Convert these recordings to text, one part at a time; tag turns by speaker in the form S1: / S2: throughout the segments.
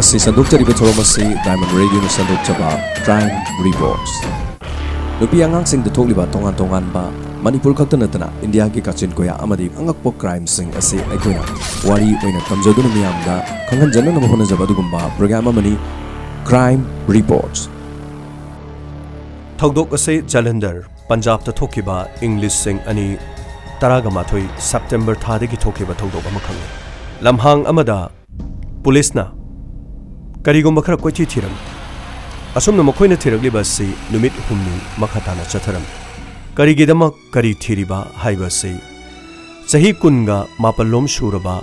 S1: Ngasi sanduk cari betul masih Diamond Radio na sanduk coba Crime Reports. Nupi angang sing detok libat tongan ba Manipur khakta natana India ki kachin koya amadi angakpo crime sing ase aikoina wari oina kamjoduna miyamda khangan janna na mohona jabadugumba program amani Crime Reports.
S2: Thogdok ase Jalandhar Punjab ta thokiba English sing ani Taragamathoi September thadagi thokiba thogdok ama khangi lamhang amada police na karigumba khara koichi thiram asumna makhoina thiragli basi numit humni makhatana chatharam karigidama kari thiriba haiba se sahi kunga mapalom suraba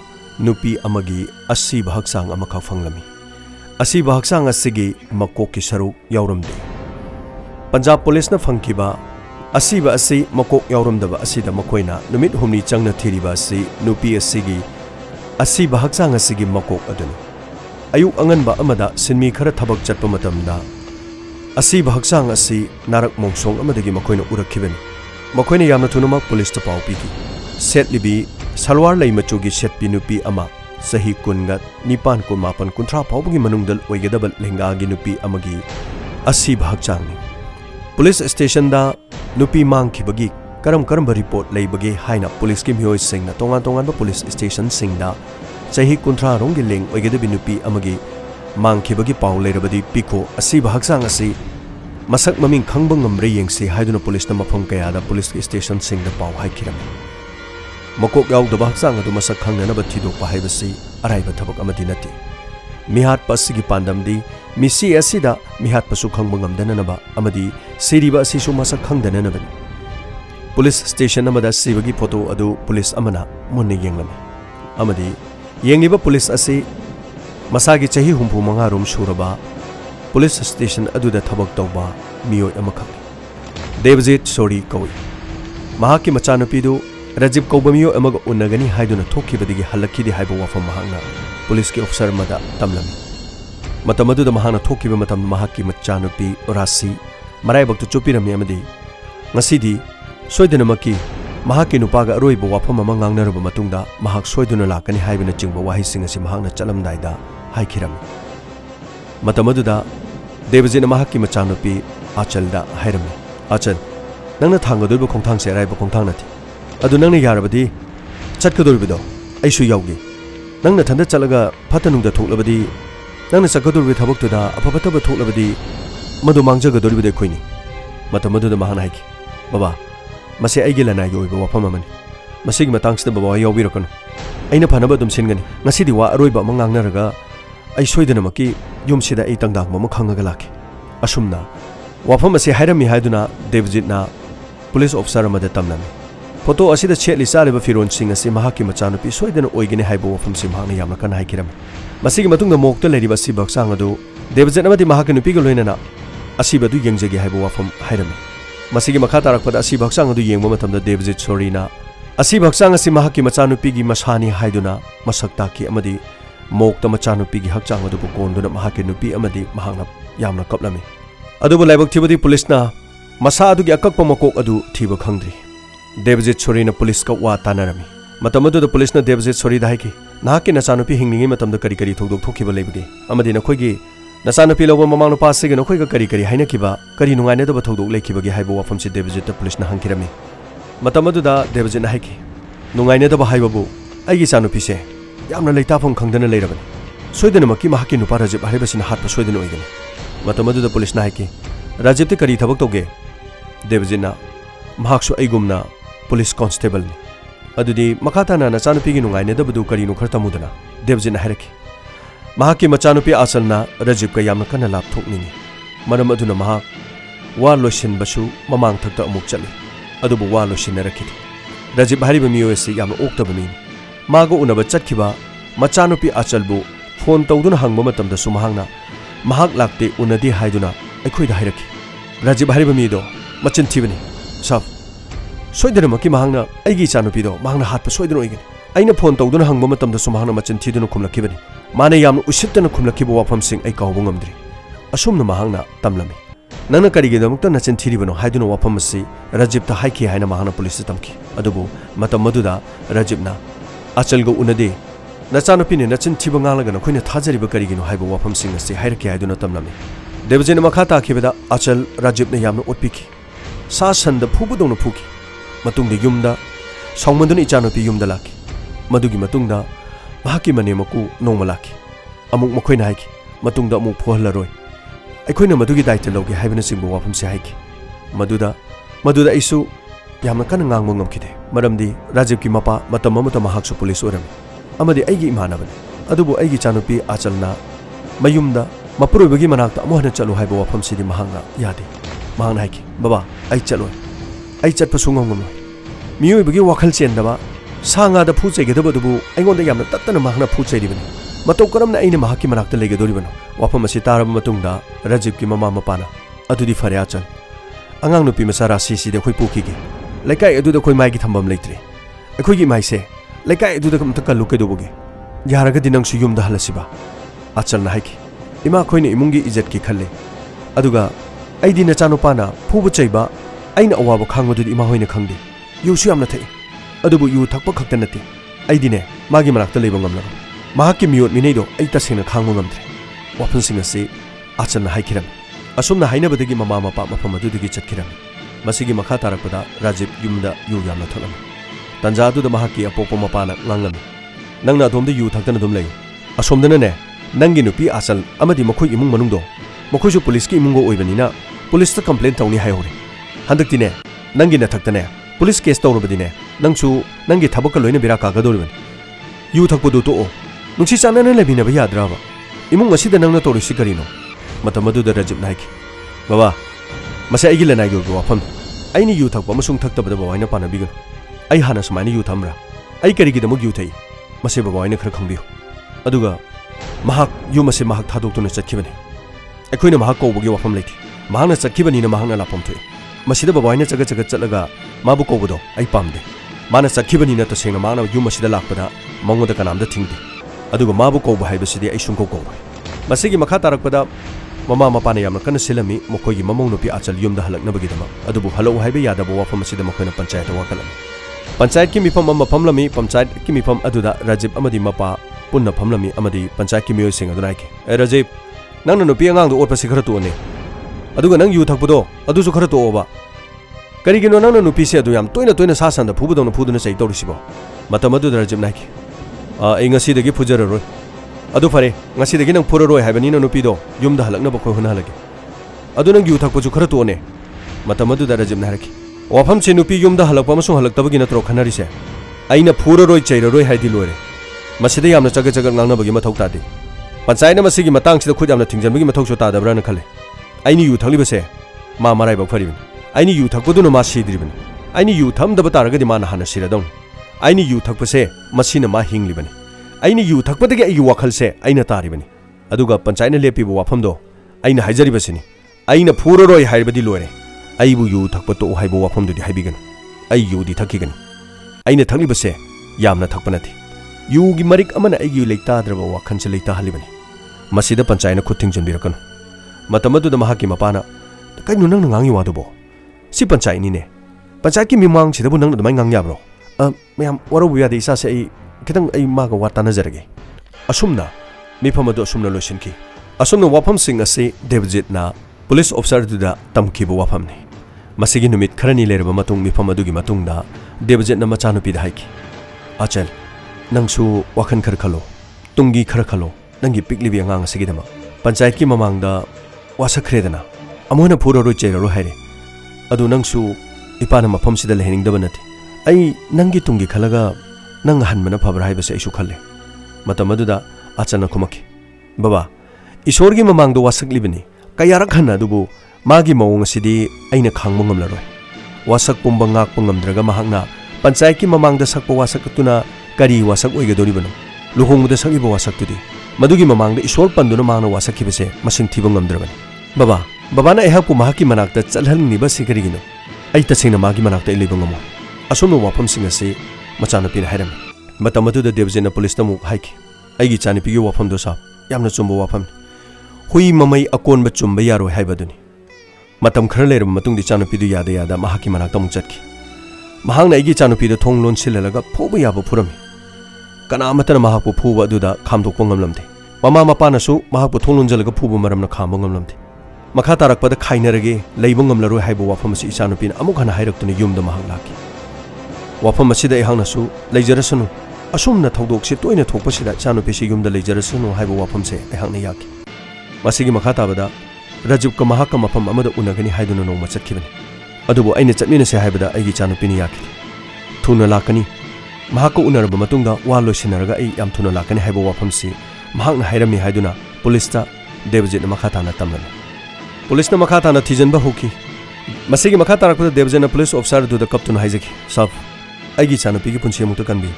S2: nupi amagi asi bhaksang ama khafanglami asi bhaksang asigi makok ki saruk yauramde Punjab police na phangkiba asiba asi makok yauramdaba asida makhoina numit humni changna thiriba si nupi asigi asi bhaksang asigi makok aduni ayuk anganba amada sinmi khara thabak chatpa matamda asi bhaksang asi narak mongsong amadagi makhoina urakhibani makhoina yamna thunama police ta pau pigi setlibi salwar lai machugi setpi nupi ama sahi kunga nipan kun mapan kunthra pawbagi manungdal oigedabal lenga gi nupi amagi asi bhaksang ni police station da nupi mangkhibagi karam report leibagi haina police ki mioi singna tongan ba police station singda sahi kunthra rongi leng oigedabi nupi amagi mangkhibagi paw leirabadi piko asi bhaksang asi masak maming khangbang ngamre yengsi haiduna police na mafam kaya da police station singda paw haikiram makok yaw da bhaksang adu masak khangna na bathi dok pa haibasi araiba thabak amadi nati mihat pasigi pandamdi misi asida mihat pasu khangbang ngamdana na ba amadi siriba asi su masak khangdana na bani police station amada sibagi photo adu police amana munne yenglami amadi yengiba police asi masagi chahi humpu manga rum suraba police station aduda thabak tawba miyoi amakha Devjit Sori kawi mahaki machanupi du Rajib Kaubamiyo amaga unagani haiduna thokibadigi halakidi haiba wafam mahanga police ki officer mada tamlami matamadu da mahana thokiba matam mahaki machanupi Rasi marai baktu chupirami amadi ngasidi soidana maki mahaki nupaga aroiba wafam ama ngangnaraba matungda mahak soiduna lakani haibana chingba wahising asi mahakna chalamdaida haikirami matamadu da Devjit mahaki machanupi Achalda hairami Achal nangna thangadurba khongthang se raiba khongthang nati adu nangna yarabadi chatkadurbido aisu yawgi nangna thanda chalaga phatanungda thoklabadi nangna sakadurbi thabaktuda apapataba thoklabadi madu mangjagadurbi khoini matamadu da mahana haiki baba mase aigi lana yoiba wafam amani masigi matangsida baba yawbirakanu aina phanaba dum singani ngasidi wa aroiba mangangnaraga ai soidana maki yumsida ai tangdang mama khangaga laki asumna wafam ase hairami haiduna Devjit na police officer amada tamlami photo asida chetli saliba firon sing ase mahaki machanupi soidana oigene haibo wafam simhangna yamna kan haikiram masigi matungda mokta leriba si baksang adu Devjit amadi mahaki nupi ga loinana asiba du yengjegi haibo wafam hairami masigi makha tarakpada asi baksang adu yengba matamda Devjit Sori na asi baksang ase mahaki machanupi gi masani haiduna masakta ki amadi mokta machanupi gi hakchang adu konduna mahaki nupi amadi mahangna yamna kaplami adubu laibak thibadi police na masa adu gi akakpa makok adu thiba khangdri Devjit Sori na police ka wa tanarami matamadu da police na Devjit Sori da haiki nahaki nachanupi hingningi matamda kari thogdok thokhiba leibage amadi na khoigi nachanupi loba mamang nupa sigi na khoiga kari haina kiba kari nungaine da thogdok lekhibage haiba wafam si Devjit da police na hangkirami matamadu da Devjit na haiki nungaine da haibabu aigi chanupi se yamna leitafam khangdana leirabani soidana maki mahaki nupa Rajib haibasina hatpa soidana oigani matamadu da police na haiki Rajib te kari thabak toge Devjit na mahaksu aigumna police constable ni adudi makhatana na chanupi gi nungaine da badu kari nu kharta mudana Devjit na hairaki mahaki machanupi Achalna Rajib ka yamna kana lap thokni ni maram aduna mahak wa losin basu mamang thakta amuk chali adubu wa losin rakiti Rajib hariba miyosi yamna oktabani mago unaba chatkiba machanupi Achalbu phone tawduna hangba matamda sumahangna mahak lakte unadi haiduna aikhoida hairaki Rajib hariba mido machin thibani sab soidana maki mahangna aigi chanupi do mahangna hatpa soidana oigani aina phone tawduna hangba matamda sumahangna machin thiduna khumlakibani mane yamna usittana khumlakiba wafam sing ai kawbu ngamdri asumna mahangna tamlami nangna karige damukta nachin thiribano haiduna wafam si Rajib ta haiki haina mahangna police tamki adubu matam maduda Rajib na Achalga unade Nachanupini Nachin Tibangalagan, Queen Tazari Bakarigino, Hibo Wapam Sing, say Hiraki, I do not tamlami. There was in Makata Kibeda, Achal Rajib Nayam Utpiki. Sasan the Pubudon Puki, Matung the Yumda, Songmandan Ichanopi Yumda Laki, Madugi Matunda, Mahaki Manemaku, no Malaki, Amuk Makwinaki, Matunda Muk Polaroi. I couldn't Madugi Daitalogi, having a symbol of him Sahiki. Maduda Isu Yamakanang Mungam Kide, Madam di Rajib Kimapa, Matamamata Mahaksu Police Uram. Amadi Agi Manavan, Adubu Agi Chanupi Achalna, Mayumda, Mapuru Bagi Manaka, Mohana Chalu Haibo from City Mahanga, Yadi, Mahanaki, Baba, Aichalo, Aichat Pasungam. Miu Bagi Wakal Chendaba, Sanga the Puche Getabu, I want the Yam Tatana Mahana Puche even. Matokaram Naini Mahaki Manaka Legadurivan, Wapamasitara Matunda, Rajib Kimama Mapana, Adudi Fariachal. Angang nupi masara sisi de khoi pukigi lekai edu de khoi mai gi thambam leitre akhoi gi mai se lekai edu de kam ta kalu ke doboge yaraga dinang su yum da halasiba achal na haiki ima khoi ni imungi ijat ki khalle aduga aidi na chanu pana phubu chaiba aina awaba khangodi ima hoina khangdi yu su yamna thai adubu yu thakpa khakta nati aidi ne magi manak ta leba ngamla mahaki miot minei do ai ta sena khangmo ngamtre wapun singa se achal na haikiram Asumna Hainabadi Mama Papa from Madudi Chakiram. Masigi Makata Rapada, Rajib Yumda Yuyam Tolam. Tanjadu the Mahaki Apopo Mapana, Langam. Nanga Dom the Yu Takanadum Lay. Asumdane, Nanginupi Asal, Amadi Mokui Mundo. Mokujo Poliski Mungo Ivanina, Police the complaint only Hayori. Handakine, Nangina Taktane, Police case Torobadine, Nangsu, Nangi Tabakaloina Biraka Gadorman. You Takudu to O. Nuchisana Lebina Drava. Imunga the Nanga Tori Sicarino. Matamadu the Rajib Nike. Baba, Masagil and I go upon. I knew you talk Bamusung tucked up the Boina Panabigan. I harness many you tamra. I carry the Mugute. Masiba Boina Krakambi. Aduga Mahak, you must say Mahak Tadokun at Kivani. I couldn't Mahako will give up from late. Mahanas at Kivani Mahana Lapomte. Masida Boina Chagachalaga, Mabukobodo, I pamde. Manas at Kivani to sing a man of you must the Lapada, Mongo the Kanam the Tingi. Aduga Mabuko by the city, I shouldn't go. Masigi Makata Rapada. Mama Mapana Yamakan Silami, Mokoyi Mamonopi Achal Yum the Halak Nabagidama, Adubu Halo Habiada from Sida Mokana Panchat Wakalam. Panchat Kimipam Pamlami, Panchat Kimipam Aduda, Rajib Amadi Mapa, Punna Pamlami Amadi, Panchat Kimi sing Adonaki. Rajib, none of Piang the Opa Secretone. Aduganang you Tapudo, Aduzu Karato over. Carigino Nano Nupisia Duyam, Toina Sasan, the Pubudon Pudun say Torisibo. Matamadu Rajib Nike. Ingasi the Gipujero. Adufare, Nasi the Ginang Puro have an inopido, Yum the Halak Nabako Hanalaki. Adunang you Takuzu Karatone. Matamadu the Rajib Naraki. Wapam Senupi Yum the Halapamusu Halakabagina Trocanarisa. Aina Puro Chairo Hadilore. Masidam the Chagachagan Nabagima. Pansai Masigi Matanks the Kudam the things and Bigimatosota the Branakale. I knew you Talibase, Mamma Raiba Farim. I knew you Takuduna Masi driven. I knew you Tam the Bataraga de Manahana Siradon. I knew you Takpase, Masina Mahing Liban. I knew you Takpataka you Wakal say, Aina Taribani. Aduga Panchina Lepi Wapamdo. Aina Hajaribasini. Aina Puroi Hibadi Lore. Aibu you Takpato Haibo Wapam to the Hibigan. Ayu the Takigan. Aina Talibase, Yamna Takpanati. You Gimarik Amana Ayu Lake Tadrava Kanselita Halibani. Masida Panchina Kuting Jambirakan. Matamadu the Mahaki Mapana. The Kainunang Wadubo. Si Panchainine. Panchaki Mimang Sidabunang the Mangang Yabro. Ma'am, what are we at the Sasa? Kitang ay maga watana zaragi. Asumna, Mipamado Sumna Lushinki. Asumna Wapam sing a say, David na, police officer to the Tamkibo Wapamni. Masigin mit Karani Lerba Matung Mipamadugi Matunda, David na Machanopi the hike. Achel, Nangsu Wakan Karkalo, Tungi Karkalo, Nangi Piklibi Ang Sigidama. Panchaki Mamanga was a credena. Amona Puro Ruche Rohari. Adu Nangsu, Ipanama Pomsi the Lehening Dabanati. Ay Nangi Tungi Kalaga. Nang Hanmana Pabra Hibas Ishukale. Matamaduda, Achana Kumaki. Baba, Isorgi Mamang the Wasak Libani, Kayarakana Dubu, Magi Maung Sidi, Aina Kangmungam Laroy. Wasak Pumbangak Pungam Draga Mahanga, Pansaki Mamang the Sakpo Wasakatuna, Kari Wasak Uigadoribano, Luhung the Sagibo Wasakudi, Madugi Mamang the Isor Panduna Mana Wasakibase, Masing Tibungam Dragon. Baba, Babana Ehapu Mahaki Manak that Salhan Nibasi Karigino. Aita Sina Magi Manak the Libungamo. Asunu Wapam Singasi. Machanapin Hiram. Matamatu the Devs in a police tamu hike. Agi Chanipi Wapam dosa, Yamna Chumbo Wapam. Hui Mamai Akon Bachumba Yaro Habaduni. Matam Kerler Matung the Chanapidu Yada Yada Mahaki Manatam Chatki. Mahang Agi Chanapi the Tong Lon Silaga, Pobayabo Purami. ꯀꯅꯥꯃꯠꯇꯅ ꯃꯍꯥꯛꯄꯨ ꯐꯨꯕ ꯑꯗꯨꯗ ꯈꯥꯝꯗꯣꯛꯄ ꯉꯝꯂꯝꯗꯦ ꯃꯃꯥ ꯃꯄꯥꯅꯁꯨ ꯃꯍꯥꯛꯄꯨ ꯊꯣꯡ ꯂꯣꯟꯖꯜꯂꯒ ꯐꯨꯕ ꯃꯔꯝꯅ ꯈꯥꯝꯕ ꯉꯝꯂꯝꯗꯦ ꯃꯈꯥ ꯇꯥꯔꯛꯄꯗ ꯈꯥꯏꯅꯔꯒꯦ ꯂꯩꯕ ꯉꯝꯂꯔꯣꯏ ꯍꯥꯏꯕ ꯋꯥꯐꯝ ꯑꯁꯤ ꯏꯆꯥꯅꯨꯄꯤꯅ ꯑꯃꯨꯛ ꯍꯟꯅ ꯍꯥꯏꯔꯛꯇꯨꯅ ꯌꯨꯝꯗ ꯃꯍꯥꯛ ꯂꯥꯛꯈꯤ ꯋꯥꯐꯝ ꯑꯁꯤꯗ ꯑꯩꯍꯥꯛꯅꯁꯨ ꯂꯩꯖꯔꯁꯅꯨ ꯑꯁꯨꯝꯅ ꯊꯧꯗꯣꯛꯁꯤ ꯇꯣꯏꯅ ꯊꯣꯛꯄꯁꯤꯗ ꯏꯆꯥꯅꯨꯄꯤꯁꯤ ꯌꯨꯝꯗ ꯂꯩꯖꯔꯁꯅꯨ ꯍꯥꯏꯕ ꯋꯥꯐꯝꯁꯦ ꯑꯩꯍꯥꯛꯅ ꯌꯥꯈꯤ ꯃꯁꯤꯒꯤ ꯃꯈꯥ ꯇꯥꯕꯗ ꯔꯥꯖꯤꯕꯀ ꯃꯍꯥꯛꯀ ꯃꯐꯝ ꯑꯃꯗ ꯎꯅꯒꯅꯤ ꯍꯥꯏꯗꯨꯅ ꯅꯣꯡꯃ ꯆꯠꯈꯤꯕꯅꯤ ꯑꯗꯨꯕꯨ ꯑꯩꯅ ꯆꯠꯃꯤꯟꯅꯁꯦ ꯍꯥꯏꯕꯗ ꯑꯩꯒꯤ ꯏꯆꯥꯅꯨꯄꯤꯅ ꯌꯥꯈꯤꯗꯦ ꯊꯨꯅ ꯂꯥꯛꯀꯅꯤ ꯃꯍꯥꯛꯀ ꯎꯅꯔꯕ ꯃꯇꯨꯡꯗ ꯋꯥ ꯂꯣꯏꯁꯤꯟꯅꯔꯒ ꯑꯩ ꯌꯥꯝ ꯊꯨꯅ ꯂꯥꯛꯀꯅꯤ ꯍꯥꯏꯕ ꯋꯥꯐꯝꯁꯤ ꯃꯍꯥꯛꯅ ꯍꯥꯏꯔꯝꯃꯤ ꯍꯥꯏꯗꯨꯅ ꯄꯨꯂꯤꯁꯇ ꯗꯦꯕꯖꯤꯠꯅ ꯃꯈꯥ ꯇꯥꯅ ꯇꯝꯂꯝꯃꯤ ꯄꯨꯂꯤꯁꯅ ꯃꯈꯥ ꯇꯥꯅ ꯊꯤꯖꯤꯟꯕ ꯍꯧꯈꯤ ꯃꯁꯤꯒꯤ ꯃꯈꯥ ꯇꯥꯔꯛꯄꯗ ꯗꯦꯕꯖꯤꯠꯅ ꯄꯨꯂꯤꯁ ꯑꯣꯐꯤꯁꯥꯔ ꯑꯗꯨꯗ ꯀꯞꯇꯨꯅ ꯍꯥꯏꯖꯈꯤ ꯁꯥꯕ ꯑꯩꯒꯤ ꯏꯆꯥꯅꯨꯄꯤꯒꯤ ꯄꯨꯟꯁꯤ ꯑꯃꯨꯛꯇ ꯀꯟꯕꯤꯌꯨ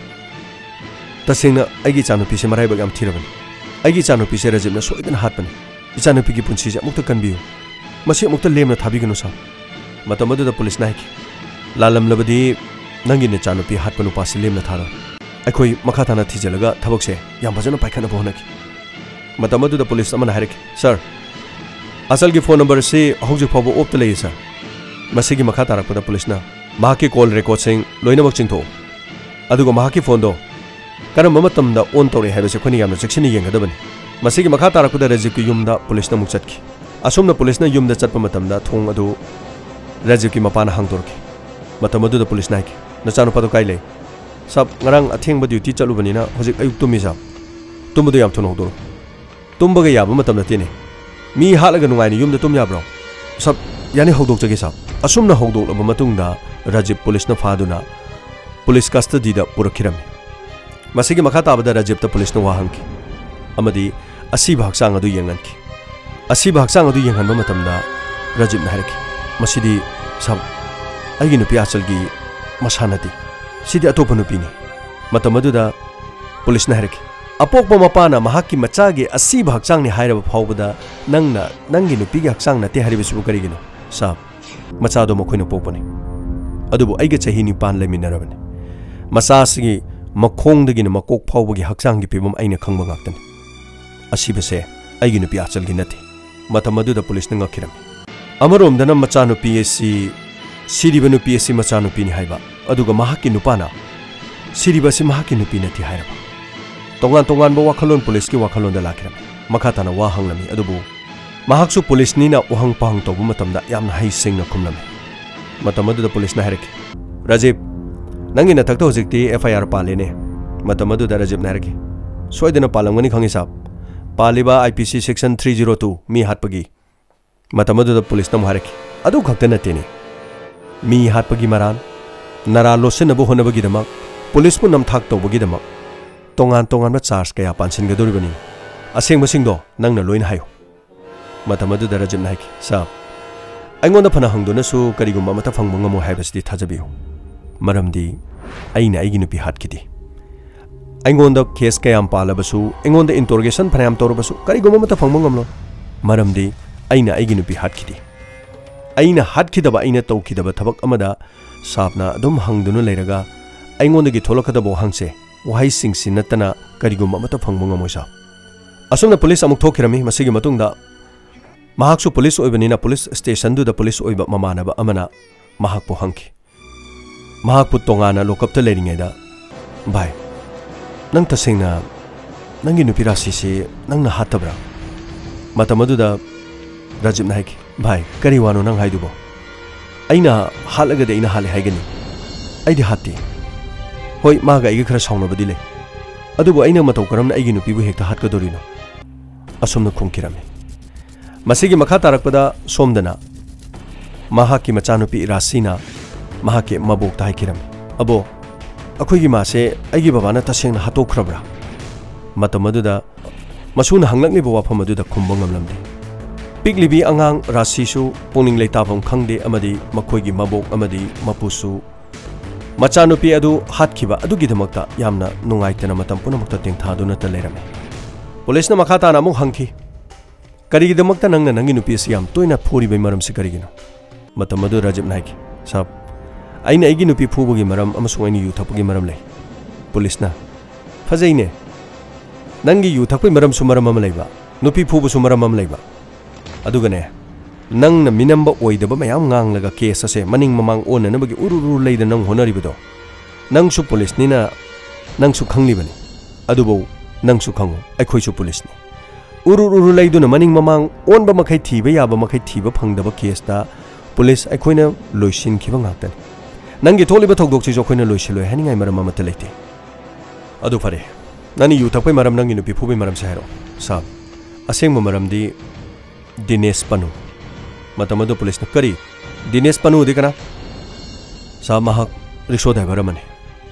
S2: ꯇꯁꯦꯡꯅ ꯑꯩꯒꯤ ꯏꯆꯥꯅꯨꯄꯤꯁꯦ ꯃꯔꯥꯏꯕꯛ ꯌꯥꯝ ꯊꯤꯔꯕꯅꯤ ꯑꯩꯒꯤ ꯏꯆꯥꯅꯨꯄꯤꯁꯦ ꯔꯥꯖꯤꯕꯅ ꯁꯣꯏꯗꯅ ꯍꯥꯠꯄꯅꯤ ꯏꯆꯥꯅꯨꯄꯤꯒꯤ ꯄꯨꯟꯁꯤꯁꯦ ꯑꯃꯨꯛꯇ ꯀꯟꯕꯤꯌꯨ ꯃꯁꯤ ꯑꯃꯨꯛꯇ ꯂꯦꯝꯅ ꯊꯥꯕꯤꯒꯅꯨ ꯁꯥꯕ ꯃꯇꯝ ꯑꯗꯨꯗ ꯄꯨꯂꯤꯁꯅ ꯍꯥꯏꯈꯤ ꯂꯥꯜꯂꯝꯂꯕꯗꯤ ꯅꯪꯒꯤ ꯅꯆꯥꯅꯨꯄꯤ ꯍꯥꯠꯄ ꯅꯨꯄꯥꯁꯤ ꯂꯦꯝꯅ ꯊꯥꯔꯣꯏ ꯑꯩꯈꯣꯏ ꯃꯈꯥ ꯇꯥꯅ ꯊꯤꯖꯤꯜꯂꯒ ꯊꯕꯛꯁꯦ ꯌꯥꯝ ꯐꯖꯅ ꯄꯥꯏꯈꯠꯅꯕ ꯍꯣꯠꯅꯈꯤ ꯃꯇꯝ ꯑꯗꯨꯗ ꯄꯨꯂꯤꯁ ꯑꯃꯅ ꯍꯥꯏꯔꯛꯈꯤ ꯁꯥꯔ ꯑꯁꯜꯒꯤ ꯐꯣꯟ ꯅꯝꯕꯔ ꯑꯁꯤ ꯍꯧꯖꯤꯛ ꯐꯥꯎꯕ ꯑꯣꯐꯇ ꯂꯩꯌꯦ ꯁꯥꯔ ꯃꯁꯤꯒꯤ ꯃꯈꯥ ꯇꯥꯔꯛꯄꯗ ꯄꯨꯂꯤꯁꯅ ꯃꯍꯥꯛꯀꯤ ꯀꯣꯜ ꯔꯦꯀꯣꯔꯗꯁꯤꯡ ꯂꯣꯏꯅꯃꯛ ꯆꯤꯡꯊꯣꯛꯎ ꯑꯗꯨꯒ ꯃꯍꯥꯛꯀꯤ ꯐꯣꯟꯗꯣ ꯀꯔꯝꯕ ꯃꯇꯝꯗ ꯑꯣꯟ ꯇꯧꯔꯛꯑꯦ ꯍꯥꯏꯕꯁꯤ ꯑꯩꯈꯣꯏꯅ ꯌꯥꯝꯅ ꯆꯦꯛꯁꯤꯟꯅ ꯌꯦꯡꯒꯗꯕꯅꯤ ꯃꯁꯤꯒꯤ ꯃꯈꯥ ꯇꯥꯔꯛꯄꯗ ꯔꯥꯖꯤꯕꯀꯤ ꯌꯨꯝꯗ ꯄꯨꯂꯤꯁꯅ ꯑꯃꯨꯛ ꯆꯠꯈꯤ ꯑꯁꯨꯝꯅ ꯄꯨꯂꯤꯁꯅ ꯌꯨꯝꯗ ꯆꯠꯄ ꯃꯇꯝꯗ ꯊꯣꯡ ꯑꯗꯨ ꯔꯥꯖꯤꯕꯀꯤ ꯃꯄꯥꯅ ꯍꯥꯡꯗꯣꯔꯛꯈꯤ ꯃꯇꯝ ꯑꯗꯨꯗ ꯄꯨꯂꯤꯁꯅ ꯍꯥꯏꯈꯤ ꯅꯆꯥꯅꯨꯄꯥꯗꯣ ꯀꯥꯏ ꯂꯩ ꯁꯥꯕ ꯉꯔꯥꯡ ꯑꯊꯦꯡꯕ ꯗ꯭ꯌꯨꯇꯤ ꯆꯠꯂꯨꯕꯅꯤꯅ ꯍꯧꯖꯤꯛ ꯑꯌꯨꯛ ꯇꯨꯝꯃꯤ ꯁꯥꯕ ꯇꯨꯝꯕꯗꯣ ꯌꯥꯝ ꯊꯨꯅ ꯍꯧꯗꯣꯔꯛꯎ ꯇꯨꯝꯕꯒ ꯌꯥꯕ ꯃꯇꯝ ꯅꯠꯇꯦꯅꯦ ꯃꯤ ꯍꯥꯠꯂꯒ ꯅꯨꯡꯉꯥꯏꯅ ꯌꯨꯝꯗ ꯇꯨꯝ ꯌꯥꯕ꯭ꯔꯣ ꯁꯥꯕ ꯌꯥꯅꯤ ꯍꯧꯗꯣꯛꯆꯒꯦ ꯁꯥꯕ ꯑꯁꯨꯝꯅ ꯍꯧꯗꯣꯛꯂꯕ ꯃꯇꯨꯡꯗ ꯔꯥꯖꯤꯕ ꯄꯨꯂꯤꯁꯅ ꯐꯥꯗꯨꯅ ꯄꯨꯂꯤꯁ ꯀꯁꯇꯗꯤꯗ ꯄꯨꯔꯛꯈꯤꯔꯝꯃꯤ ꯃꯁꯤꯒꯤ ꯃꯈꯥ ꯇꯥꯕꯗ ꯔꯥꯖꯤꯕꯇ ꯄꯨꯂꯤꯁꯅ ꯋꯥ ꯍꯪꯈꯤ ꯑꯃꯗꯤ ꯑꯁꯤꯕ ꯍꯛꯆꯥꯡ ꯑꯗꯨ ꯌꯦꯡꯍꯟꯈꯤ ꯑꯁꯤꯕ ꯍꯛꯆꯥꯡ ꯑꯗꯨ ꯌꯦꯡꯍꯟꯕ ꯃꯇꯝꯗ ꯔꯥꯖꯤꯕꯅ ꯍꯥꯏꯔꯛꯈꯤ ꯃꯁꯤꯗꯤ ꯁꯥꯕ ꯑꯩꯒꯤ ꯅꯨꯄꯤ ꯑꯆꯜꯒꯤ ꯃꯁꯥ ꯅꯠꯇꯦ ꯁꯤꯗꯤ ꯑꯇꯣꯞꯄ ꯅꯨꯄꯤꯅꯤ ꯃꯇꯝ ꯑꯗꯨꯗ ꯄꯨꯂꯤꯁꯅ ꯍꯥꯏꯔꯛꯈꯤ ꯑꯄꯣꯛꯄ ꯃꯄꯥꯅ ꯃꯍꯥꯛꯀꯤ ꯃꯆꯥꯒꯤ ꯑꯁꯤꯕ ꯍꯛꯆꯥꯡꯅꯤ ꯍꯥꯏꯔꯕ ꯐꯥꯎꯕꯗ ꯅꯪꯅ ꯅꯪꯒꯤ ꯅꯨꯄꯤꯒꯤ ꯍꯛꯆꯥꯡ ꯅꯠꯇꯦ ꯍꯥꯏꯔꯤꯕꯁꯤꯕꯨ ꯀꯔꯤꯒꯤꯅꯣ ꯁꯥꯕ ꯃꯆꯥꯗꯣ ꯃꯈꯣꯏꯅ ꯄꯣꯛꯄꯅꯤ ꯑꯗꯨꯕꯨ ꯑꯩꯒ ꯆꯍꯤ 9 ꯂꯩꯃꯤꯟꯅꯔꯕꯅꯤ ꯃꯆꯥꯁꯤꯒꯤ ꯃꯈꯣꯡꯗꯒꯤꯅ ꯃꯀꯣꯛ ꯐꯥꯎꯕꯒꯤ ꯍꯛꯆꯥꯡꯒꯤ ꯐꯤꯕꯝ ꯑꯩꯅ ꯈꯪꯕ ꯉꯥꯛꯇꯅꯤ ꯑꯁꯤꯕꯁꯦ ꯑꯩꯒꯤ ꯅꯨꯄꯤ ꯑꯆꯜꯒꯤ ꯅꯠꯇꯦ ꯃꯇꯝ ꯑꯗꯨꯗ ꯄꯨꯂꯤꯁꯅ ꯉꯛꯈꯤꯔꯝꯃꯤ ꯑꯃꯔꯣꯝꯗꯅ ꯃꯆꯥꯅꯨꯄꯤ ꯑꯁꯤ ꯁꯤꯔꯤꯕ ꯅꯨꯄꯤ ꯑꯁꯤ ꯃꯆꯥꯅꯨꯄꯤꯅꯤ ꯍꯥꯏꯕ ꯑꯗꯨꯒ ꯃꯍꯥꯛꯀꯤ ꯅꯨꯄꯥꯅ ꯁꯤꯔꯤꯕ ꯑꯁꯤ ꯃꯍꯥꯛꯀꯤ ꯅꯨꯄꯤ ꯅꯠꯇꯦ ꯍꯥꯏꯔꯕ ꯇꯣꯉꯥꯟ ꯇꯣꯉꯥꯟꯕ ꯋꯥꯈꯜꯂꯣꯟ ꯄꯨꯂꯤꯁꯀꯤ ꯋꯥꯈꯜꯂꯣꯟꯗ ꯂꯥꯛꯈꯤꯔꯝꯃꯤ ꯃꯈꯥ ꯇꯥꯅ ꯋꯥ ꯍꯪꯂꯝꯃꯤ ꯑꯗꯨꯕꯨ ꯃꯍꯥꯛꯁꯨ ꯄꯨꯂꯤꯁꯅꯤꯅ ꯎꯍꯪ ꯄꯥꯍꯪ ꯇꯧꯕ ꯃꯇꯝꯗ ꯌꯥꯝꯅ ꯍꯩꯁꯤꯡꯅ ꯈꯨꯝꯂꯝꯃꯤ ꯃꯇꯝ ꯑꯗꯨꯗ ꯄꯨꯂꯤꯁꯅ ꯍꯥꯏꯔꯛꯈꯤ ꯔꯥꯖꯤꯕ ꯅꯪꯒꯤ ꯅꯊꯛꯇ ꯍꯧꯖꯤꯛꯇꯤ FIR ꯄꯥꯜꯂꯦꯅꯦ ꯃꯇꯝ ꯑꯗꯨꯗ ꯔꯥꯖꯤꯕꯅ ꯍꯥꯏꯔꯛꯈꯤ ꯁꯣꯏꯗꯅ ꯄꯥꯜꯂꯝꯒꯅꯤ ꯈꯪꯉꯤ ꯁꯥꯕ ꯄꯥꯜꯂꯤꯕ IPC ꯁꯦꯛꯁꯟ 302 ꯃꯤ ꯍꯥꯠꯄꯒꯤ ꯃꯇꯝ ꯑꯗꯨꯗ ꯄꯨꯂꯤꯁꯅ ꯑꯃꯨꯛ ꯍꯥꯏꯔꯛꯈꯤ ꯑꯗꯨ ꯈꯛꯇ ꯅꯠꯇꯦꯅꯦ ꯃꯤ ꯍꯥꯠꯄꯒꯤ ꯃꯔꯥꯟ ꯅꯔꯥ ꯂꯣꯠꯁꯤꯟꯅꯕ ꯍꯣꯠꯅꯕꯒꯤꯗꯃꯛ ꯄꯨꯂꯤꯁꯄꯨ ꯅꯝꯊꯥꯛ ꯇꯧꯕꯒꯤꯗꯃꯛ ꯇꯣꯉꯥꯟ ꯇꯣꯉꯥꯟꯕ ꯆꯥꯔꯖ ꯀꯌꯥ ꯄꯥꯟꯁꯤꯟꯒꯗꯧꯔꯤꯕꯅꯤ ꯑꯁꯦꯡꯕꯁꯤꯡꯗꯣ ꯅꯪꯅ ꯂꯣꯏꯅ ꯍꯥꯏꯌꯨ ꯃꯇꯝ ꯑꯗꯨꯗ ꯔꯥꯖꯤꯕꯅ ꯍꯥꯏꯈꯤ ꯁꯥꯕ ꯑꯩꯉꯣꯟꯗ ꯐꯅ ꯍꯪꯗꯨꯅꯁꯨ ꯀꯔꯤꯒꯨꯝꯕ ꯑꯃꯠꯇ ꯐꯪꯕ ꯉꯝꯃꯣꯏ ꯍꯥꯏꯕꯁꯤꯗꯤ ꯊꯥꯖꯕꯤꯌꯨ ꯃꯔꯝꯗꯤ ꯑꯩꯅ ꯑꯩꯒꯤ ꯅꯨꯄꯤ ꯍꯥꯠꯈꯤꯗꯦ ꯑꯩꯉꯣꯟꯗ ꯀꯦꯁ ꯀꯌꯥꯝ ꯄꯥꯜꯂꯕꯁꯨ ꯑꯩꯉꯣꯟꯗ ꯏꯟꯇꯣꯔꯒꯦꯁꯟ ꯐꯅꯌꯥꯝ ꯇꯧꯔꯕꯁꯨ ꯀꯔꯤꯒꯨꯝꯕ ꯑꯃꯠꯇ ꯐꯪꯕ ꯉꯝꯂꯣꯏ ꯃꯔꯝꯗꯤ ꯑꯩꯅ ꯑꯩꯒꯤ ꯅꯨꯄꯤ ꯍꯥꯠꯈꯤꯗꯦ ꯑꯩꯅ ꯍꯥꯠꯈꯤꯗꯕ ꯑꯩꯅ ꯇꯧꯈꯤꯗꯕ ꯊꯕꯛ ꯑꯃꯗ ꯁꯥꯕꯅ ꯑꯗꯨꯝ ꯍꯪꯗꯨꯅ ꯂꯩꯔꯒ ꯑꯩꯉꯣꯟꯗꯒꯤ ꯊꯣꯛꯂꯛꯀꯗꯕ ꯋꯥꯍꯪꯁꯦ ꯋꯥꯍꯩꯁꯤꯡꯁꯤ ꯅꯠꯇꯅ ꯀꯔꯤꯒꯨꯝꯕ ꯑꯃꯠꯇ ꯐꯪꯕ ꯉꯝꯃꯣꯏ ꯁꯥꯕ ꯑꯁꯨꯝꯅ ꯄꯨꯂꯤꯁ ꯑꯃꯨꯛ ꯊꯣꯛꯈꯤꯔꯝꯃꯤ ꯃꯁꯤꯒꯤ ꯃꯇꯨꯡꯗ ꯃꯍꯥꯛꯁꯨ ꯄꯨꯂꯤꯁ ꯑꯣꯏꯕꯅꯤꯅ ꯄꯨꯂꯤꯁ ꯁ꯭ꯇꯦꯁꯟꯗꯨꯗ ꯄꯨꯂꯤꯁ ꯑꯣꯏꯕ ꯃꯃꯥꯟꯅꯕ ꯑꯃꯅ ꯃꯍꯥꯛꯄꯨ ꯍꯪꯈꯤ ꯃꯍꯥꯛꯄꯨ ꯇꯣꯉꯥꯟꯅ ꯂꯣꯀꯞꯇ ꯂꯩꯔꯤꯉꯩꯗ ꯚꯥꯏ ꯅꯪ ꯇꯁꯦꯡꯅ ꯅꯪꯒꯤ ꯅꯨꯄꯤ ꯔꯥꯁꯤꯁꯤ ꯅꯪꯅ ꯍꯥꯠꯇꯕ꯭ꯔꯥ ꯃꯇꯝ ꯑꯗꯨꯗ ꯔꯥꯖꯤꯕꯅ ꯍꯥꯏꯈꯤ ꯚꯥꯏ ꯀꯔꯤ ꯋꯥꯅꯣ ꯅꯪ ꯍꯥꯏꯗꯨꯕꯣ ꯑꯩꯅ ꯍꯥꯠꯂꯒꯗꯤ ꯑꯩꯅ ꯍꯥꯠꯂꯦ ꯍꯥꯏꯒꯅꯤ ꯑꯩꯗꯤ ꯍꯥꯠꯇꯦ ꯍꯣꯏ ꯃꯥꯒ ꯑꯩꯒ ꯈꯔ ꯁꯥꯎꯅꯕꯗꯤ ꯂꯩ ꯑꯗꯨꯕꯨ ꯑꯩꯅ ꯃꯇꯧ ꯀꯔꯝꯅ ꯑꯩꯒꯤ ꯅꯨꯄꯤꯕꯨ ꯍꯦꯛꯇ ꯍꯥꯠꯀꯗꯧꯔꯤꯅꯣ ꯑꯁꯨꯝꯅ ꯈꯨꯝꯈꯤꯔꯝꯃꯤ ꯃꯁꯤꯒꯤ ꯃꯈꯥ ꯇꯥꯔꯛꯄꯗ ꯁꯣꯝꯗꯅ ꯃꯍꯥꯛꯀꯤ ꯃꯆꯥꯅꯨꯄꯤ ꯔꯥꯁꯤꯅ ꯃꯍꯥꯛꯀꯤ ꯃꯕꯣꯛꯇ ꯍꯥꯏꯈꯤꯔꯝꯃꯤ ꯑꯕꯣ ꯑꯩꯈꯣꯏꯒꯤ ꯃꯥꯁꯦ ꯑꯩꯒꯤ ꯕꯕꯥꯅ ꯇꯁꯦꯡꯅ ꯍꯥꯠꯇꯣꯛꯈ꯭ꯔꯕ꯭ꯔꯥ ꯃꯇꯝ ꯑꯗꯨꯗ ꯃꯁꯨꯅ ꯍꯪꯂꯛꯂꯤꯕ ꯋꯥꯐꯝ ꯑꯗꯨꯗ ꯈꯨꯝꯕ ꯉꯝꯂꯝꯗꯦ ꯄꯤꯛꯂꯤꯕꯤ ꯑꯉꯥꯡ ꯔꯥꯁꯤꯁꯨ ꯄꯨꯛꯅꯤꯡ ꯂꯩꯇꯥꯐꯝ ꯈꯪꯗꯦ ꯑꯃꯗꯤ ꯃꯈꯣꯏꯒꯤ ꯃꯕꯣꯛ ꯑꯃꯗꯤ ꯃꯄꯨꯁꯨ ꯃꯆꯥꯅꯨꯄꯤ ꯑꯗꯨ ꯍꯥꯠꯈꯤꯕ ꯑꯗꯨꯒꯤꯗꯃꯛꯇ ꯌꯥꯝꯅ ꯅꯨꯡꯉꯥꯏꯇꯅ ꯃꯇꯝ ꯄꯨꯝꯅꯃꯛꯇ ꯇꯦꯡꯊꯥꯗꯨꯅꯇ ꯂꯩꯔꯝꯃꯤ ꯄꯨꯂꯤꯁꯅ ꯃꯈꯥ ꯇꯥꯅ ꯑꯃꯨꯛ ꯍꯪꯈꯤ ꯀꯔꯤꯒꯤꯗꯃꯛꯇ ꯅꯪꯅ ꯅꯪꯒꯤ ꯅꯨꯄꯤ ꯑꯁꯤ ꯌꯥꯝ ꯇꯣꯏꯅ ꯐꯨꯔꯤꯕꯩ ꯃꯔꯝꯁꯤ ꯀꯔꯤꯒꯤꯅꯣ ꯃꯇꯝ ꯑꯗꯨ ꯔꯥꯖꯤꯕꯅ ꯍꯥꯏꯈꯤ ꯁꯥꯕ ꯑꯩꯅ ꯑꯩꯒꯤ ꯅꯨꯄꯤ ꯐꯨꯕꯒꯤ ꯃꯔꯝ ꯑꯃꯁꯨꯡ ꯑꯩꯅ ꯌꯨ ꯊꯛꯄꯒꯤ ꯃꯔꯝ ꯂꯩ ꯄꯨꯂꯤꯁꯅ ꯐꯖꯩꯅꯦ ꯅꯪꯒꯤ ꯌꯨ ꯊꯛꯄꯒꯤ ꯃꯔꯝꯁꯨ ꯃꯔꯝ ꯑꯃ ꯂꯩꯕ ꯅꯨꯄꯤ ꯐꯨꯕꯁꯨ ꯃꯔꯝ ꯑꯃ ꯂꯩꯕ ꯑꯗꯨꯒꯅꯦ ꯅꯪꯅ ꯃꯤꯅꯝꯕ ꯑꯣꯏꯗꯕ ꯃꯌꯥꯝ ꯉꯥꯡꯂꯒ ꯀꯦꯁ ꯑꯁꯦ ꯃꯅꯤꯡ ꯃꯃꯥꯡ ꯑꯣꯟꯅꯅꯕꯒꯤ ꯎꯔꯨꯔꯨ ꯂꯩꯗ ꯅꯪ ꯍꯣꯠꯅꯔꯤꯕꯗꯣ ꯅꯪꯁꯨ ꯄꯨꯂꯤꯁꯅꯤꯅ ꯅꯪꯁꯨ ꯈꯪꯂꯤꯕꯅꯤ अदुबो नंगसु खंगो अखोइसु पुलिस ने उरु लैदुना मनिंग ममांग ओनबा मखै थीबा याबा मखै थीबा फंगदबा केसता पुलिस अखोइना लोइसिन खिबा ngaktani नंगी थोलिबा थौदोक सिजो अखोइना लोइसिलोय हानिंगाय मरम अमत लेते अदु फरे ननी यू थकपै मरम नंगी नुपि फुबै मरम से हारो साब असेंग मरम दी दिनेश पनु मतम अदु पुलिस न करी दिनेश पनु दि कना साब महक रिक्शा ड्राइवर अमने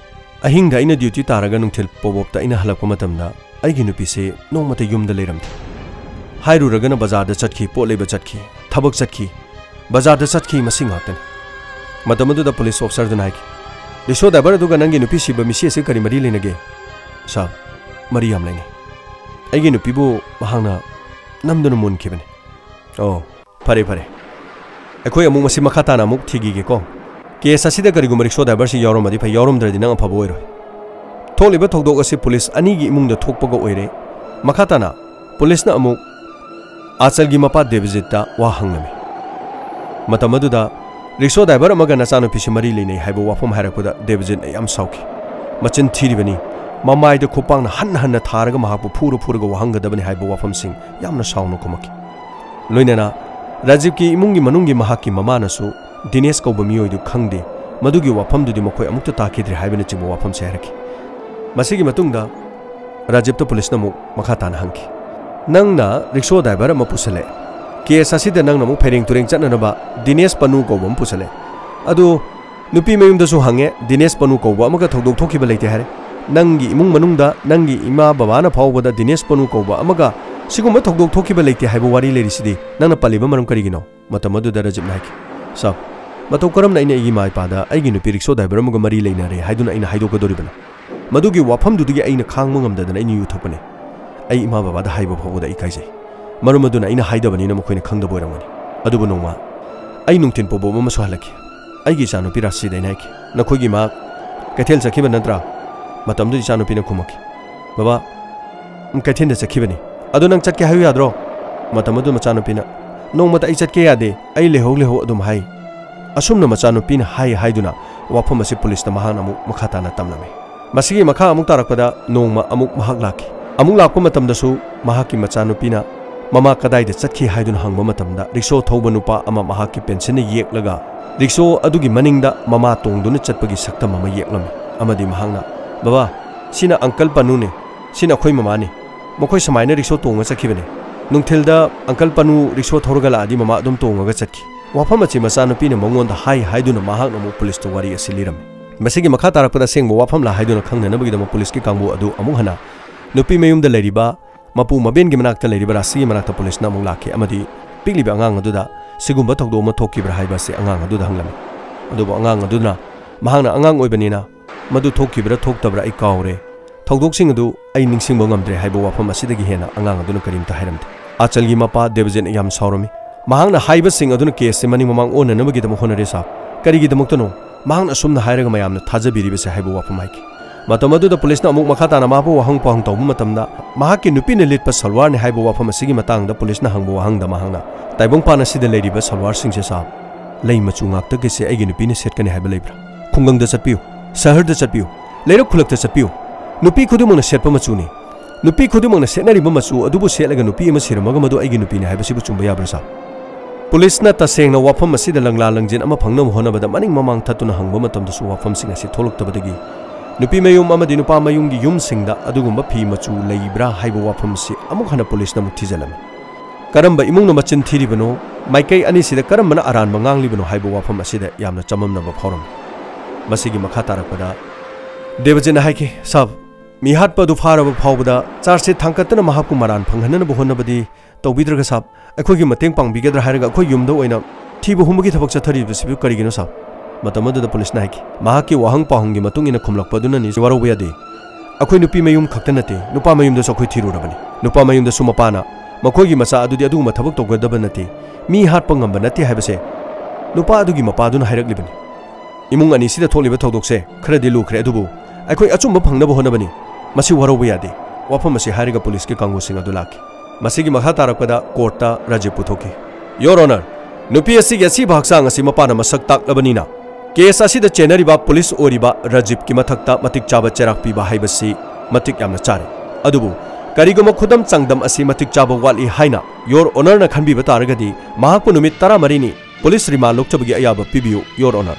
S2: अहिंग दा इना ड्यूटी तारगा नुंथिल पोबोपता इना हलकपा मतमदा अइगी नुपि से नोंमते युमदा लेरमथे हाइरुरगना बाजार दा चटखी पोट लेबा चटखी थबक चटखी बाजार दा चटखी मसिंग हातन मतमदुदा पुलिस ऑफिसर दना हाइकी रिक्शा ड्राइवर अदुगा नंगी नुपि सिबा मिसी से करी मरी लेनगे साब मरी याम लेने अइगी नुपिबो महांगना नमदुना मुनखिबने ओ फरे फरे अखोय अमुक मसी मखा ताना अमुक थिगिगे को केस असिदा करिगुम रिक्शा ड्राइवर से यारोमदि फै यारोमद्रदि नंग अफबो ओइरो थोलिबा थौदोक असि पुलिस अनिगी इमुंगदा थोकपगा ओइरे मखा ताना पुलिस ना अमुक आचलगी मपा देवजितता वा हंगनमे मतमदुदा रिक्शा ड्राइवर अमगा नचानुपिसि मरी लेनै हाइबो वाफम हाइरकपदा देवजित याम साउखि मचिन थिरिबनी ममाइदा खुपांगना हन्न हन्न थारगा महापु फुरगा वहंगदबनि हाइबो वाफमसिंग यामना साउनो कुमकी लोइनना राजीव की इमुंगी मनुंगी महाकी ममानसु दिनेश कौबा मियोइदु खंगदे मदुगी वाफमदुदि मखोय अमुक्ता ताखिद्रे हाइबने चिबो वाफम से हारकी मसिगी मतुंगदा राजीव तो पुलिस नमु मखा ताना हंकी नंगना रिक्शा ड्राइवर अमा पुसले केस असिदा नंगना मु फेरिंग तुरेंग चटननबा दिनेश पनु कौबा अमा पुसले अदु नुपि मयुमदसु हंगे दिनेश पनु कौबा अमगा थौदोक थोखिबा लेते हारे नंगी इमुंग मनुंगदा नंगी इमा बाबाना फावबदा दिनेश पनु कौबा अमगा सिगुम थौदोक थोखिबा लेते हाइबो वारी लेरिसिदि नंगना पलिबा मरम करिगिनो मतमदुदा राजीव नाइकी सब मतौ करम नाइने इगी माइ पादा आइगी नुपि रिक्शा ड्राइवर अमगा मरी लेनारे हाइदुना आइना हाइदोकदोरिबना मदुगी वाफमदुदि आइना खांगम ngamdadana आइनि यु थकपने आइ इमा बाबादा हाइबो फावबदा इकाइजे मरम अदुना आइना हाइदबनिना मखोइना खंगदबो ओइरमगनि अदुबो नोंमा आइ नुंथिन पोबो अमसु हलखि आइगी चानुपि रासि दैनाइखि नखोइगी मा कैथेल चखिबा नत्रा मतमदुदि चानुपिना खुमखि बाबा कैथेलदा चखिबनि अदु नंग चटके हायु याद्रो मतमदु मचानुपिना नोंमता आइ चटके यादे आइ लेहो अदुम हाइ असुमना मचानुपिना हाइ हाइदुना वाफम असि पुलिस महान अमुक मखा ताना तमनमे मसिगी मखा अमुक तारकपदा नोंमा अमुक महाक लाखि अमुक लाकपा मतमदसु महाकी मचानुपिना ममा कदाइदा चटखि हाइदुना हंगबा मतमदा रिक्शा थौबा नुपा अमा महाकी पेंशन येक्लगा रिक्शा अदुगी मनिंगदा ममा तोंगदुना चटपगी सक्तम अमा येक्लमे अमदि महांगना बाबा सिना अंकल पनुने सिना खोइ ममाने मखोइ समाइना रिक्शा तोंगा चखिबने नुंथिलदा अंकल पनु रिक्शा थौरगा लादि ममा अदुम तोंगागा चटखि वाफम अचि मचानुपिना मंगोंदा हाइ हाइदुना महाकना मु पुलिस तो वारी असि लिरमे मसिगी मखा तारकपदा सेंगबो वाफम ला हाइदुना खंगनबगिदम पुलिस की कांगबो अदु अमुक हना नुपि मयुमदा लेरिबा मपु मबेनगी मनाक्ता लेरिबा रासि मनाक्ता पुलिस ना अमुक लाखे अमदि पिगलिबा अंगांग अदुदा सिगुम्बा थौदो अमा थोकिब्रा हाइबासे अंगांग अदुदा हंगलमे अदुबो अंगांग अदुना महांगना अंगांग ओइबनिना मदु थोकिब्रा थोक्तब्रा आई कावरे थौदोकसिंग अदु आई निंगसिंगबो ngamdre हाइबो वाफम असिदगी हेना अंगांग अदुना करिमता हाइरमते आचलगी मपा देवजिन याम सावरमी महांगना हाइबसिंग अदुना केस से मनिंग ममांग ओननबगिदम होनरे सा करिगिदमक्तनो महांगना असुमना हाइरगा मयामना थाजबिरिबसे हाइबो वाफम हाइकी मतमदुदा पुलिसना अमुक मखा ताना माबो वहंग पहंग तौबु मतमदा महाकी नुपिना लिटपा सलवार ने हाइबो वाफम असिगी मतांगदा पुलिसना हंगबो वहंगदा महांगना ताइबोंग पाना सिदा लेरिबा सलवार सिंगसे साब लई मचु ngakta से आइगी नुपिना सेटकने हाइबा लेब्रा खुंगंगदा चटपियो शहरदा चटपियो लेरो खुलकता चटपियो नुपि खुदुमंगना सेटपा मचुनी नुपि खुदुमंगना सेटनरिबा मचु अदुबु सेटलगा नुपि अमा सिरमगा मदु आइगी नुपिना हाइबसिबु चुंबा याब्रा सा पुलिसना तसेंगना वाफम असिदा लंगला लंजिन अमा फंगनम होनबदा मनिंग ममांग थतुना हंगबा मतमदसु वाफम सिंग असि थोलक्तबदगी नुपि मयुम अमदि नुपा मयुंगी युमसिंगदा अदुगुम्बा फी मचु लेइब्रा हाइबो वाफम सि अमुक हना पुलिसना मुक थिजलमे करम्बा इमुंगना मचिन थिरिबनो माइकै अनिसिदा करम्बना अरानबा nganglibano हाइबो वाफम असिदा यामना चममनबा फौरम मसिगी मखा तारकपदा देवजिन हाइके सब मिहाटपा दु फारबा फावबदा चार्जसे थांकतना महाकु मरान फंगहननबो होनबदि तौबिद्रगा साब अखोगी मतेंग पांगबिगद्रा हायरगा अखोय युमदा ओइना थिबो हुमगी थबक चथरिबसिबु करिगिनो साब मतमदुदा पुलिस नाइकी महाकी वाहंग पाहंगी मतुंगिना खुमलकपदुना नि वारौबा यादे अखोय नुपि मयुम खक्ता नते नुपा मयुमदसु अखोय थिरुरबनि नुपा मयुमदसु मपाना मखोगी मचा अदुदि अदुगुमा थबक तौगदबा नते मी हाटपा ngamba नते हायबसे नुपा अदुगी मपादुना हायरकलिबनि इमुंग अनि सिदा थोलिबा थौदोकसे खरदि लुखरे अदुबु अखोय अचुंबा फंगनबो होनबनि मसी वारौबा यादे वाफम असे हायरगा पुलिस के कांगुसिंग अदु लाखि मसीगी मखा तारकपदा कोर्टा राजीव पुथोकी योर ऑनर नुपि असिगी असि भागसांग असि मपाना मसक ताकलबनिना केस असिदा चेनरिबा पुलिस ओरिबा राजीव की मथक्ता मतिक चाबा चेराक पीबा हाइबसी matik yamna chare adubu kariguma khudam changdam asi matik chaba wali haina your honor na khanbi bataragadi mahakpu numit 13 ni police remand lokchabagi ayaba pibiu your honor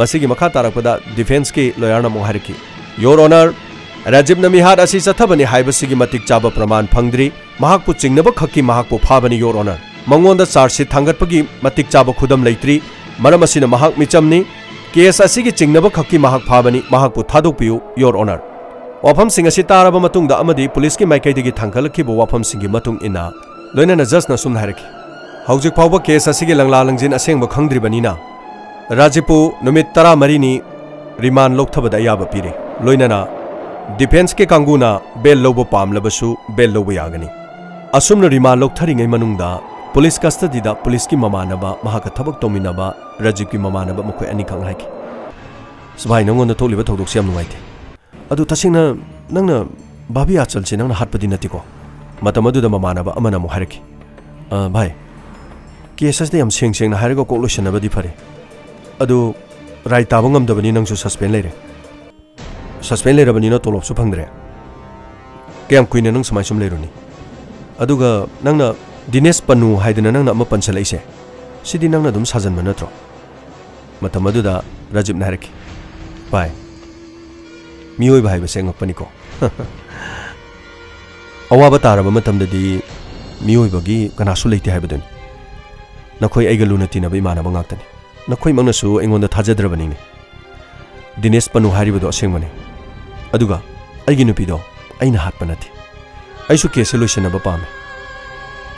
S2: masigi makha tarakpada defense ki lawyer na mo hariki your honor Rajiv na mihad asi chathabani haibasigi matik chaba praman phangdri mahakpu chingnaba khakki mahakpu phabani your honor mangonda charge sheet thangatpagi matik chaba khudam leitri maram asina mahak michamni case asigi chingnaba khakki mahak phabani mahakpu thadokpiu your honor wafam sing asi taraba matungda amadi police ki maikaidagi thangkalakhiba wafam singi matung ina loinana just na sumna hariki haujik phawba case asigi langla langjin asengba khangdribanina Rajipu numit 13 ni remand lokthabada ayaba pire loinana defense ke kanguna bel lobo pamlabasu bel lobo yagani asumna remand lokthari manungda police custody da police ki mamanaba mahaka thabak tominaba Rajiv ki mamanaba mokoi ani khang haiki sbai nongonda tholiba thodok siam nuaite adu tasingna nangna babi achal che nangna hatpadi natiko matamadu da mamanaba amana mo hariki bhai cases de yam seng seng na hariko koklotion abadi phare adu rai tabangam dabani nangsu suspend leire suspend leirabani na tolop su phangdre kayam kuine nang samai sum leiruni aduga nangna Dinesh Panu haidana nangna ama pansalaise sidi nangna dum sajan manatro matamadu da Rajiv na hariki bai mioi bai ba seng apani ko awaba taraba matamdadi mioi bagi kana su leite haibadani nakhoi aiga lunati na bai mana bangaktani nakhoi mangna su engonda thajadrabani ni Dinesh Panu haribado asengmane aduga aigi nupido aina hatpanati aisu case solution aba pame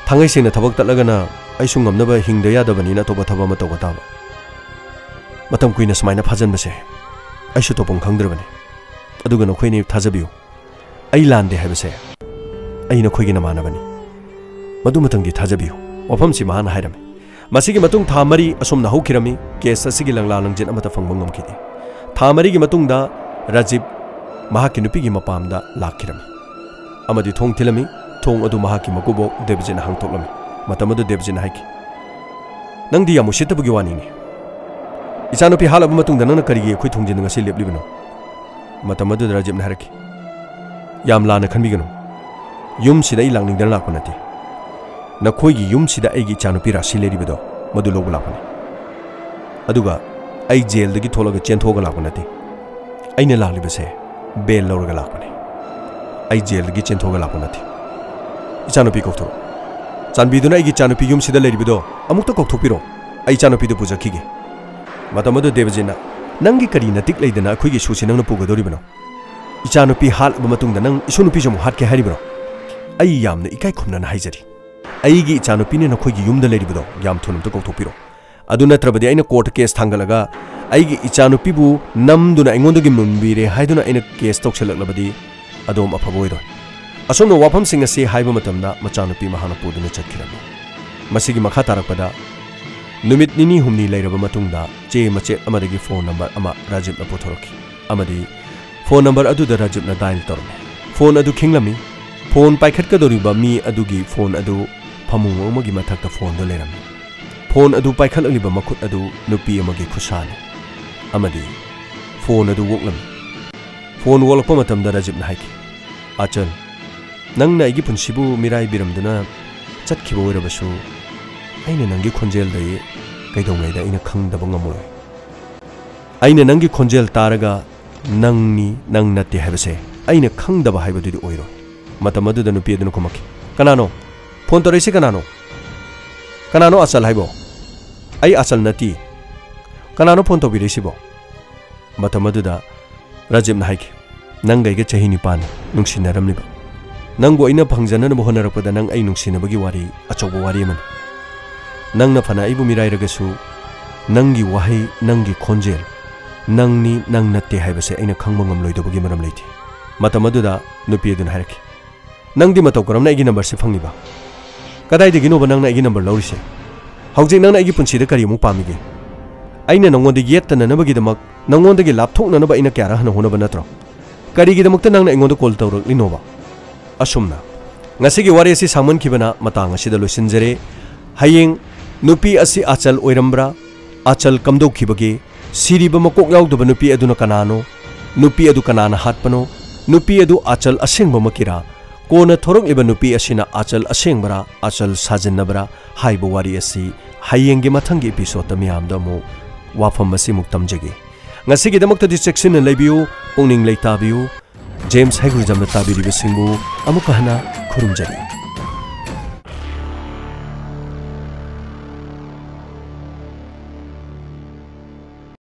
S2: thangai sena thabak talagana aisu ngamnaba hingda yadabani na toba thaba ma toba taba matam kuina smaina phajan base aisu topong khangdrabani aduga nokhoi ni thajabiu ai lande habase aina khoi gi namanabani madu matangi thajabiu wafam si mahana hairame masigi matung thamari asumna hokirami case asigi langla langjin amata fangbang ngamkidi thamari gi matung da Rajiv mahaki nupi gi mapamda lakhirami amadi thong thilami thong adu mahaki makubok Devjin hangtoklami matamadu Devjin haiki nangdi yamu sitabugi wani ni ichanupi halabu matung da nangna karigi khoi thongjin ngasi leblibino matamadu Rajiv na hariki yam lana khanbigano yum sida I langning dan lakpanati na khoi gi yum sida aigi ichanupi rasi leribido madu lobu lakpani aduga ai jail dagi tholaga chenthoga lakpanati aina laklibase bail lorga lakpani ai jail dagi chenthoga lakpanati ichanupi kokthoro chanbiduna aigi ichanupi yum sida leribido amukta kokthopiro ai ichanupi du pujakhige matamadu Devjina nangi kari natik leidana akhoi gi susi nangna pugadoribano ichanupi hal matungda nang isunupi jamu hatke haribro ai yamna ikai khumna haijari aigi ichanupi ne nakhoi gi yumda leribido yam thunumta kokthopiro aduna trabadi aina court case thangalaga aigi ichanupi bu namduna aingondogi munbire haiduna aina case tokselaklabadi adom aphaboiro asomno wafam singa se haiba matamda machanupi mahana poduna chatkirami masigi makha tarakpada numit nini humni leiraba matungda che machet amadagi phone number ama Rajiv na pothoroki amadi phone number adu da Rajiv na dial torme phone adu khinglami phone paikhat ka doriba mi adugi phone adu phamung amagi mathakta phone do lerami phone adu paikhat aliba makhut adu nupi amagi khusani amadi phone adu woklami phone wolakpa matamda Rajiv na haiki achal nangna igi punsibu mirai biramduna chatkhiba oirabasu aina nangi khonjel dai kaidongaida ina khangdaba ngamoi aina nangi khonjel taraga nangni nang natti habase aina khangdaba haibadudi oiro matamadu da nupi adunu khomaki kanano phone torisi kanano asal haibo ai asal nati kanano phone to birisibo matamadu da Rajiv na haiki nangai ga chahi nipan nungsinaramliba nangbo ina phangjana na bohonarapada nang ai nungsinabagi wari achobo wari man nangna phana ibu mirairagasu nangi wahai nangi khonjel nangni nang natte haibase aina khangba ngamloidobagi maram leiti matamaduda nupi adun haraki nangdi matau karamna igi number se phangniba kadai degi no banangna igi number laurise haujik nangna igi punsida kari mu pamige aina nongonde yettana nabagi damak nongonde gi lapthokna naba ina kyara hana honaba natro kari gi damakta nangna ingonda call tawrak linoba asumna ngasigi wari asi samman khibana matang asida losinjare hayeng nupi asi achal oirambra achal kamdok khibage siriba makok yaudaba nupi aduna kanano nupi adu kanana hatpano नुपी अदु आचल असेंगबमकिरा कोना थोरंगलिबा नुपी असिना आचल असेंगबरा आचल साजिन्नबरा हाइबो वारी असि हयेंगे मथंगी episode मियामदो मु वाफम मसी मुक्तम जगे ngasi दमक्तदि section लेबियु पुंगनिंग लेताबियु James हैगुरजम ताबिरिबसिंगु अमुक हना खुरुमजरी।